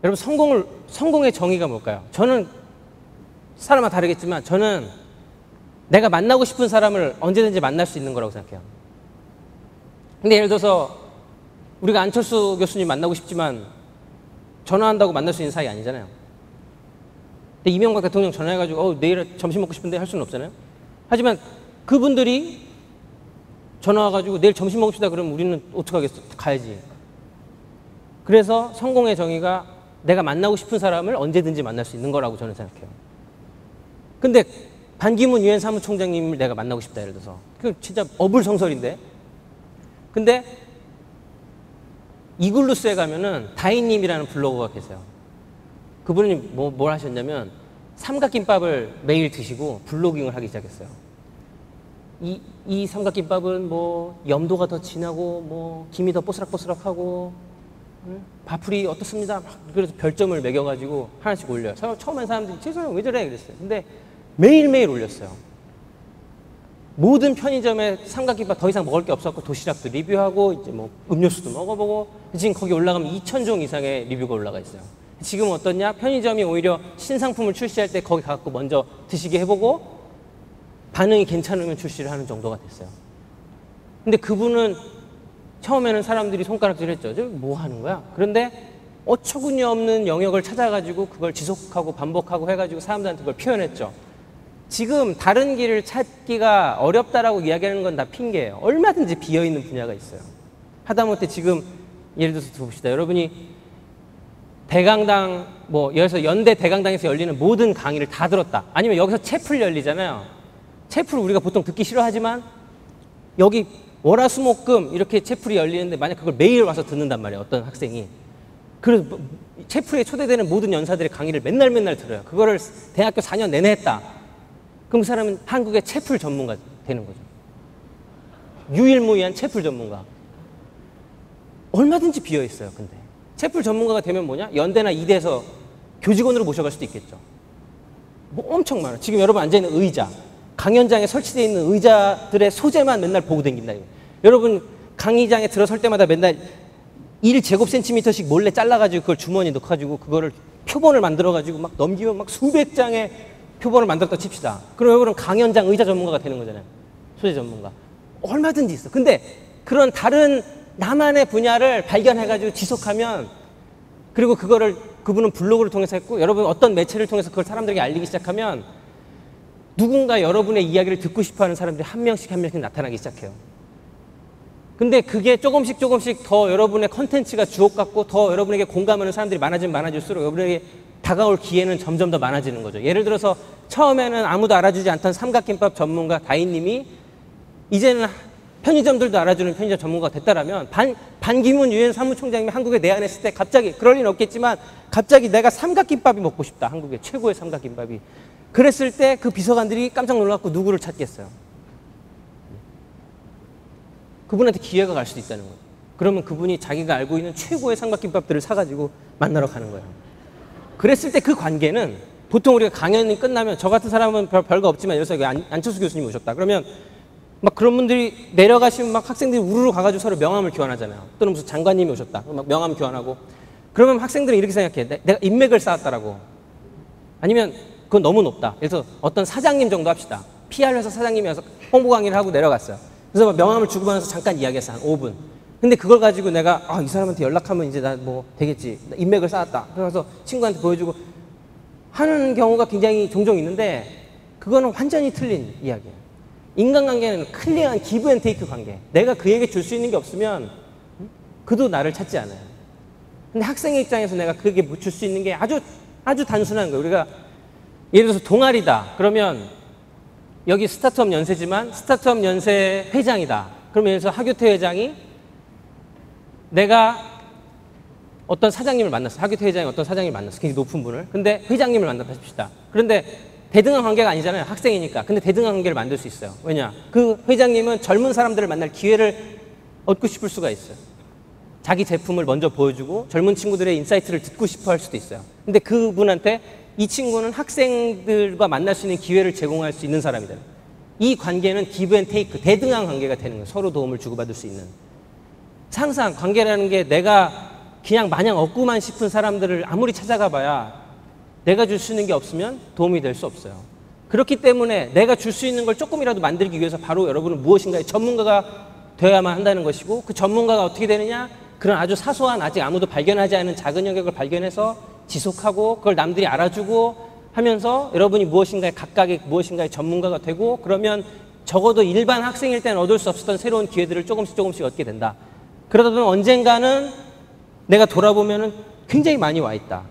여러분 성공의 정의가 뭘까요? 저는 사람마다 다르겠지만 저는 내가 만나고 싶은 사람을 언제든지 만날 수 있는 거라고 생각해요. 근데 예를 들어서 우리가 안철수 교수님 만나고 싶지만 전화한다고 만날 수 있는 사이 아니잖아요. 근데 이명박 대통령 전화해가지고 내일 점심 먹고 싶은데 할 수는 없잖아요. 하지만 그분들이 전화 와가지고 내일 점심 먹읍시다 그러면 우리는 어떡하겠어? 가야지. 그래서 성공의 정의가 내가 만나고 싶은 사람을 언제든지 만날 수 있는 거라고 저는 생각해요. 근데 반기문 유엔 사무총장님을 내가 만나고 싶다 예를 들어서 그 진짜 어불성설인데. 근데 이글루스에 가면은 다인님이라는 블로거가 계세요. 그분이 뭘 하셨냐면 삼각김밥을 매일 드시고 블로깅을 하기 시작했어요. 이 삼각김밥은 뭐 염도가 더 진하고 뭐 김이 더 뽀스락뽀스락하고 밥풀이 어떻습니다. 그래서 별점을 매겨가지고 하나씩 올려요. 처음엔 사람들이 죄송해요 왜 저래 그랬어요. 근데 매일매일 올렸어요. 모든 편의점에 삼각김밥 더 이상 먹을 게 없었고 도시락도 리뷰하고 이제 뭐 음료수도 먹어보고 지금 거기 올라가면 2,000종 이상의 리뷰가 올라가 있어요. 지금은 어떻냐? 편의점이 오히려 신상품을 출시할 때 거기 가서 먼저 드시게 해보고 반응이 괜찮으면 출시를 하는 정도가 됐어요. 근데 그분은 처음에는 사람들이 손가락질했죠. 저 뭐 하는 거야? 그런데 어처구니 없는 영역을 찾아가지고 그걸 지속하고 반복하고 해가지고 사람들한테 그걸 표현했죠. 지금 다른 길을 찾기가 어렵다라고 이야기하는 건 다 핑계예요. 얼마든지 비어있는 분야가 있어요. 하다못해 지금 예를 들어서 봅시다. 여러분이 대강당 여기서 연대 대강당에서 열리는 모든 강의를 다 들었다. 아니면 여기서 채플 열리잖아요. 채플 우리가 보통 듣기 싫어하지만 여기 월화수목금 이렇게 채플이 열리는데 만약 그걸 매일 와서 듣는단 말이에요. 어떤 학생이. 그래서 채플에 초대되는 모든 연사들의 강의를 맨날 들어요. 그거를 대학교 4년 내내 했다. 그럼 그 사람은 한국의 채플 전문가 되는 거죠. 유일무이한 채플 전문가. 얼마든지 비어있어요. 근데 채플 전문가가 되면 뭐냐? 연대나 이대에서 교직원으로 모셔갈 수도 있겠죠. 뭐 엄청 많아. 지금 여러분 앉아있는 의자, 강연장에 설치되어 있는 의자들의 소재만 맨날 보고 다닙니다. 여러분 강의장에 들어설 때마다 맨날 1제곱센티미터씩 몰래 잘라가지고 그걸 주머니에 넣어가지고 그거를 표본을 만들어가지고 막 넘기면 막 수백 장의 표본을 만들었다 칩시다. 그럼 여러분 강연장 의자 전문가가 되는 거잖아요. 소재 전문가. 얼마든지 있어. 근데 그런 다른 나만의 분야를 발견해가지고 지속하면 그리고 그거를 그분은 블로그를 통해서 했고 여러분 어떤 매체를 통해서 그걸 사람들에게 알리기 시작하면 누군가 여러분의 이야기를 듣고 싶어하는 사람들이 한 명씩 나타나기 시작해요. 근데 그게 조금씩 더 여러분의 컨텐츠가 주옥 같고 더 여러분에게 공감하는 사람들이 많아지면 많아질수록 여러분에게 다가올 기회는 점점 더 많아지는 거죠. 예를 들어서 처음에는 아무도 알아주지 않던 삼각김밥 전문가 다인님이 이제는 편의점들도 알아주는 편의점 전문가가 됐다라면 반기문 유엔 사무총장님이 한국에 내한했을 때 갑자기 그럴 리는 없겠지만 갑자기 내가 삼각김밥이 먹고 싶다. 한국의 최고의 삼각김밥이. 그랬을 때 그 비서관들이 깜짝 놀라고 누구를 찾겠어요? 그분한테 기회가 갈 수도 있다는 거예요. 그러면 그분이 자기가 알고 있는 최고의 삼각김밥들을 사가지고 만나러 가는 거예요. 그랬을 때 그 관계는 보통 우리가 강연이 끝나면 저 같은 사람은 별거 없지만 여기서 안철수 교수님 오셨다. 그러면 막 그런 분들이 내려가시면 막 학생들이 우르르 가가지고 서로 명함을 교환하잖아요. 또는 무슨 장관님이 오셨다. 막 명함 교환하고. 그러면 학생들은 이렇게 생각해. 내가 인맥을 쌓았다라고. 아니면 그건 너무 높다. 그래서 어떤 사장님 정도 합시다. PR 회사 사장님이 와서 홍보 강의를 하고 내려갔어요. 그래서 막 명함을 주고받아서 잠깐 이야기했어. 한 5분. 근데 그걸 가지고 내가 이 사람한테 연락하면 이제 나 뭐 되겠지. 인맥을 쌓았다. 그래서 친구한테 보여주고 하는 경우가 굉장히 종종 있는데 그거는 완전히 틀린 이야기예요. 인간관계는 클리어한 기브 앤 테이크 관계. 내가 그에게 줄 수 있는 게 없으면 그도 나를 찾지 않아요. 근데 학생의 입장에서 내가 그에게 줄 수 있는 게 아주 단순한 거예요. 우리가 예를 들어서 동아리다. 그러면 여기 스타트업 연세지만 스타트업 연세 회장이다. 그러면 예를 들어서 하교태 회장이 내가 어떤 사장님을 만났어. 하교태 회장이 어떤 사장님을 만났어. 굉장히 높은 분을. 근데 회장님을 만났다 싶시다. 그런데 대등한 관계가 아니잖아요. 학생이니까. 근데 대등한 관계를 만들 수 있어요. 왜냐? 그 회장님은 젊은 사람들을 만날 기회를 얻고 싶을 수가 있어요. 자기 제품을 먼저 보여주고 젊은 친구들의 인사이트를 듣고 싶어 할 수도 있어요. 근데 그분한테 이 친구는 학생들과 만날 수 있는 기회를 제공할 수 있는 사람이잖아요. 이 관계는 기브 앤 테이크, 대등한 관계가 되는 거예요. 서로 도움을 주고받을 수 있는. 항상 관계라는 게 내가 그냥 마냥 없구만 싶은 사람들을 아무리 찾아가 봐야 내가 줄 수 있는 게 없으면 도움이 될 수 없어요. 그렇기 때문에 내가 줄 수 있는 걸 조금이라도 만들기 위해서 바로 여러분은 무엇인가의 전문가가 되어야만 한다는 것이고, 그 전문가가 어떻게 되느냐? 그런 아주 사소한, 아직 아무도 발견하지 않은 작은 영역을 발견해서 지속하고 그걸 남들이 알아주고 하면서 여러분이 무엇인가의 각각의 무엇인가의 전문가가 되고, 그러면 적어도 일반 학생일 때는 얻을 수 없었던 새로운 기회들을 조금씩 얻게 된다. 그러다 보면 언젠가는 내가 돌아보면은 굉장히 많이 와 있다.